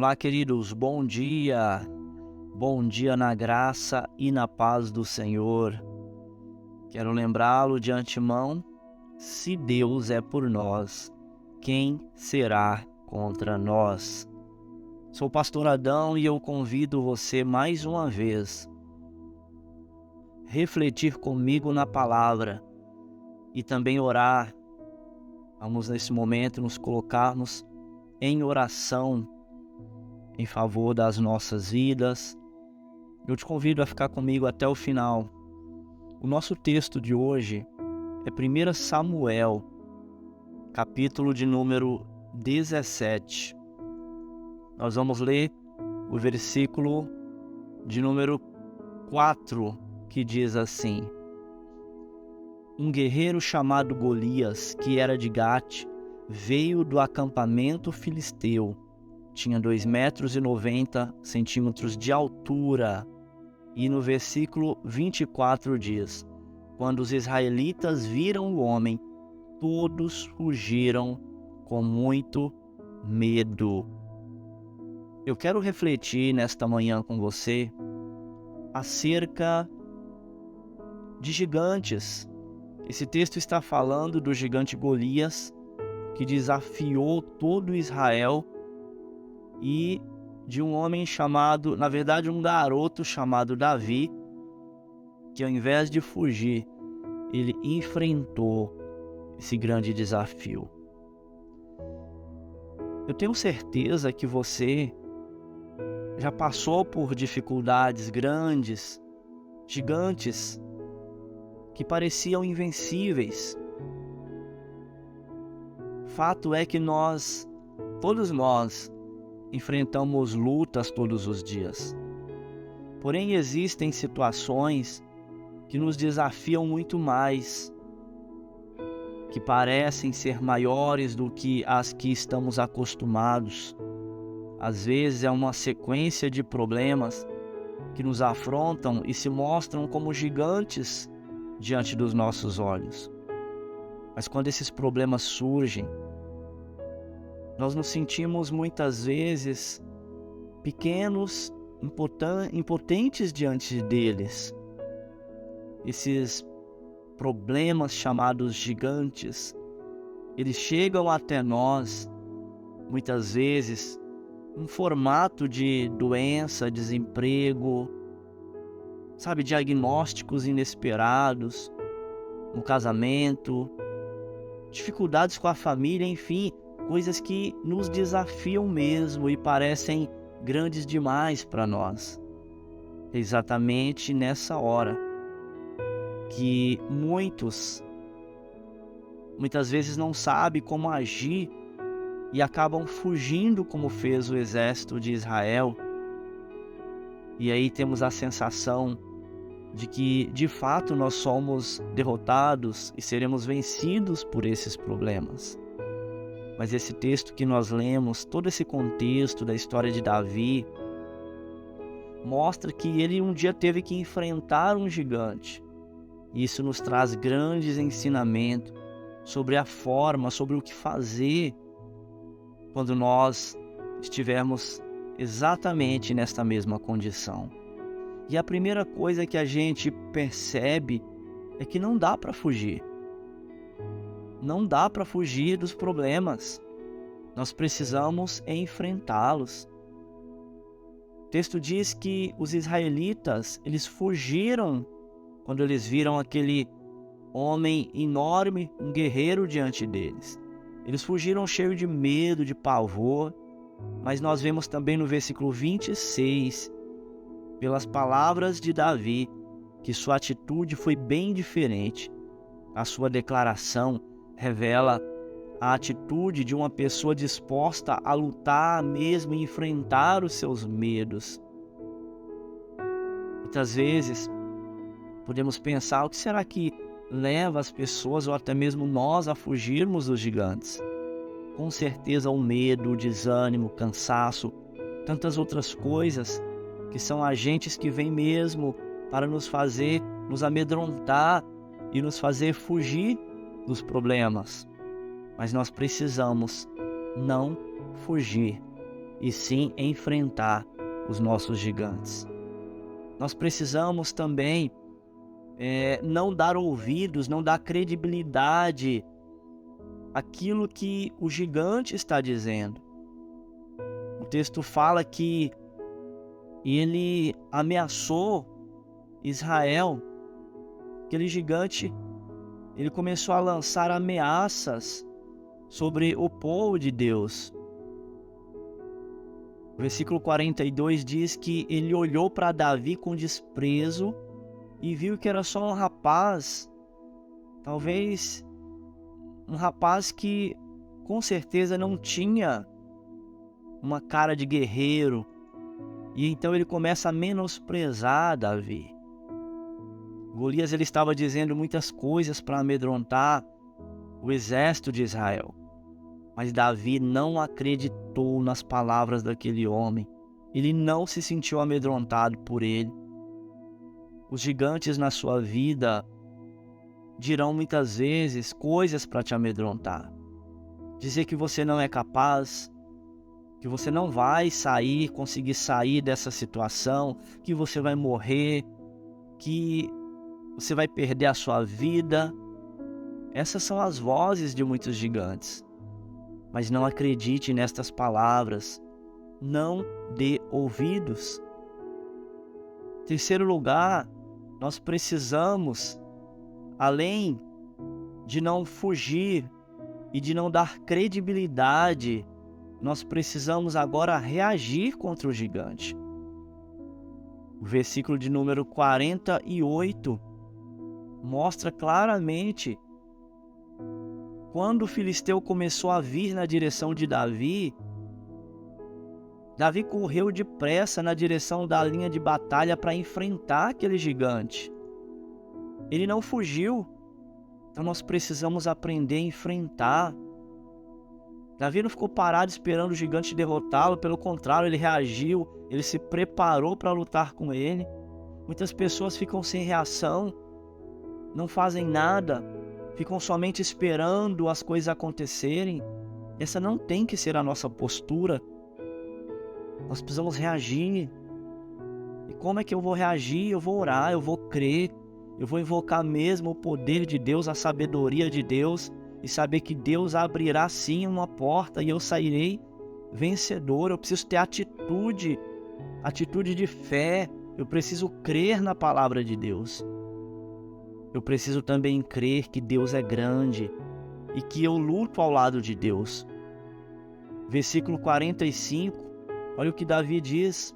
Olá, queridos, bom dia na graça e na paz do Senhor. Quero lembrá-lo de antemão, se Deus é por nós, quem será contra nós? Sou o pastor Adão e eu convido você mais uma vez a refletir comigo na palavra e também orar. Vamos nesse momento nos colocarmos em oração em favor das nossas vidas. Eu te convido a ficar comigo até o final. O nosso texto de hoje é 1 Samuel, capítulo de número 17. Nós vamos ler o versículo de número 4, que diz assim: Um guerreiro chamado Golias, que era de Gate, veio do acampamento filisteu. Tinha 2,90 metros de altura. E no versículo 24 diz: Quando os israelitas viram o homem, todos fugiram com muito medo. Eu quero refletir nesta manhã com você acerca de gigantes. Esse texto está falando do gigante Golias, que desafiou todo Israel, e de um homem chamado, na verdade um garoto chamado Davi, que ao invés de fugir, ele enfrentou esse grande desafio. Eu tenho certeza que você já passou por dificuldades grandes, gigantes, que pareciam invencíveis. Fato é que todos nós, enfrentamos lutas todos os dias. Porém, existem situações que nos desafiam muito mais, que parecem ser maiores do que as que estamos acostumados. Às vezes é uma sequência de problemas que nos afrontam e se mostram como gigantes diante dos nossos olhos. Mas quando esses problemas surgem, nós nos sentimos muitas vezes pequenos, impotentes diante deles. Esses problemas chamados gigantes, eles chegam até nós, muitas vezes, em formato de doença, desemprego, diagnósticos inesperados no casamento, dificuldades com a família, enfim, coisas que nos desafiam mesmo e parecem grandes demais para nós. É exatamente nessa hora que muitas vezes não sabem como agir e acabam fugindo, como fez o exército de Israel. E aí temos a sensação de que, de fato, nós somos derrotados e seremos vencidos por esses problemas. Mas esse texto que nós lemos, todo esse contexto da história de Davi, mostra que ele um dia teve que enfrentar um gigante. E isso nos traz grandes ensinamentos sobre a forma, sobre o que fazer quando nós estivermos exatamente nesta mesma condição. E a primeira coisa que a gente percebe é que não dá para fugir. Não dá para fugir dos problemas. Nós precisamos enfrentá-los. O texto diz que os israelitas, eles fugiram quando eles viram aquele homem enorme, um guerreiro diante deles. Eles fugiram cheios de medo, de pavor. Mas nós vemos também no versículo 26, pelas palavras de Davi, que sua atitude foi bem diferente. A sua declaração revela a atitude de uma pessoa disposta a lutar mesmo e enfrentar os seus medos. Muitas vezes podemos pensar: o que será que leva as pessoas ou até mesmo nós a fugirmos dos gigantes? Com certeza o medo, o desânimo, o cansaço, tantas outras coisas que são agentes que vêm mesmo para nos amedrontar e nos fazer fugir dos problemas. Mas nós precisamos não fugir e sim enfrentar os nossos gigantes. Nós precisamos também não dar ouvidos, não dar credibilidade àquilo que o gigante está dizendo. O texto fala que ele ameaçou Israel. Aquele gigante, ele começou a lançar ameaças sobre o povo de Deus. O versículo 42 diz que ele olhou para Davi com desprezo e viu que era só um rapaz, talvez um rapaz que com certeza não tinha uma cara de guerreiro. E então ele começa a menosprezar Davi. Golias ele estava dizendo muitas coisas para amedrontar o exército de Israel. Mas Davi não acreditou nas palavras daquele homem. Ele não se sentiu amedrontado por ele. Os gigantes na sua vida dirão muitas vezes coisas para te amedrontar. Dizer que você não é capaz, que você não vai conseguir sair dessa situação, que você vai morrer, que você vai perder a sua vida. Essas são as vozes de muitos gigantes. Mas não acredite nestas palavras. Não dê ouvidos. Em terceiro lugar, nós precisamos, além de não fugir e de não dar credibilidade, nós precisamos agora reagir contra o gigante. O versículo de número 48 mostra claramente quando o filisteu começou a vir na direção de Davi, Davi correu depressa na direção da linha de batalha para enfrentar aquele gigante. Ele não fugiu. Então nós precisamos aprender a enfrentar. Davi não ficou parado esperando o gigante derrotá-lo, pelo contrário, ele reagiu, ele se preparou para lutar com ele. Muitas pessoas ficam sem reação, não fazem nada, ficam somente esperando as coisas acontecerem. Essa não tem que ser a nossa postura. Nós precisamos reagir. E como é que eu vou reagir? Eu vou orar, eu vou crer, eu vou invocar mesmo o poder de Deus, a sabedoria de Deus, e saber que Deus abrirá sim uma porta e eu sairei vencedor. Eu preciso ter atitude de fé. Eu preciso crer na palavra de Deus. Eu preciso também crer que Deus é grande e que eu luto ao lado de Deus. Versículo 45, olha o que Davi diz.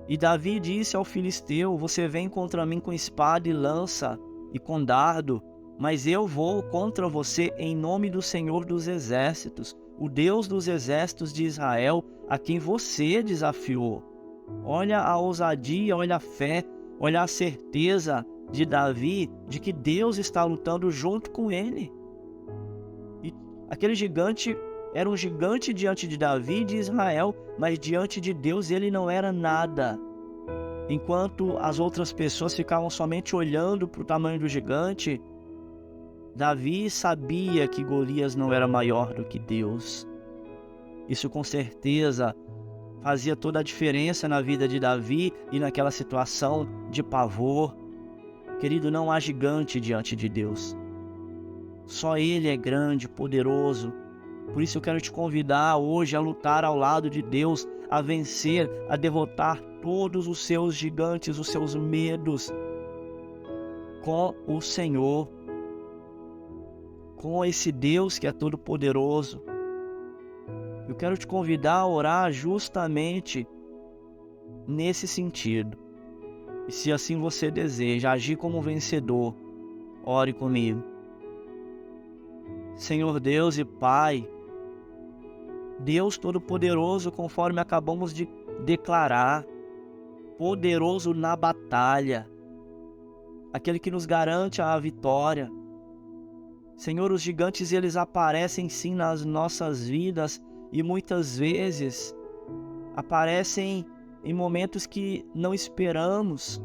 E Davi disse ao filisteu: você vem contra mim com espada e lança e com dardo, mas eu vou contra você em nome do Senhor dos Exércitos, o Deus dos exércitos de Israel, a quem você desafiou. Olha a ousadia, olha a fé, olha a certeza de Davi de que Deus está lutando junto com ele. E aquele gigante era um gigante diante de Davi e de Israel, mas diante de Deus ele não era nada. Enquanto as outras pessoas ficavam somente olhando para o tamanho do gigante, Davi sabia que Golias não era maior do que Deus. Isso com certeza fazia toda a diferença na vida de Davi e naquela situação de pavor. Querido, não há gigante diante de Deus. Só Ele é grande, poderoso. Por isso eu quero te convidar hoje a lutar ao lado de Deus, a vencer, a derrotar todos os seus gigantes, os seus medos, com o Senhor, com esse Deus que é todo poderoso. Eu quero te convidar a orar justamente nesse sentido. E se assim você deseja agir como vencedor, ore comigo. Senhor Deus e Pai, Deus Todo-Poderoso, conforme acabamos de declarar, poderoso na batalha, aquele que nos garante a vitória. Senhor, os gigantes eles aparecem sim nas nossas vidas e muitas vezes aparecem em momentos que não esperamos,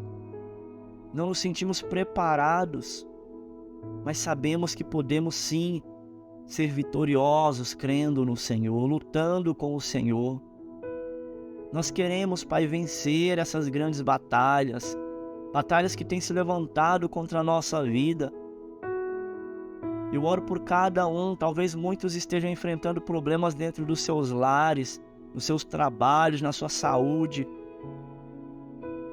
não nos sentimos preparados, mas sabemos que podemos sim ser vitoriosos, crendo no Senhor, lutando com o Senhor. Nós queremos, Pai, vencer essas grandes batalhas, batalhas que têm se levantado contra a nossa vida. Eu oro por cada um, talvez muitos estejam enfrentando problemas dentro dos seus lares, nos seus trabalhos, na sua saúde.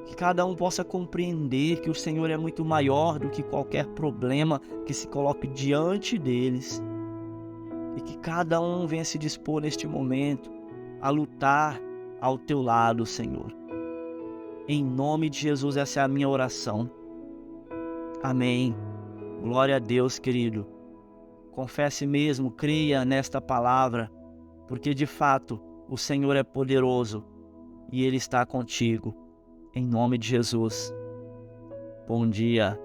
Que cada um possa compreender que o Senhor é muito maior do que qualquer problema que se coloque diante deles. E que cada um venha se dispor neste momento a lutar ao teu lado, Senhor. Em nome de Jesus, essa é a minha oração. Amém. Glória a Deus, querido. Confesse mesmo, creia nesta palavra, porque de fato o Senhor é poderoso e Ele está contigo. Em nome de Jesus. Bom dia.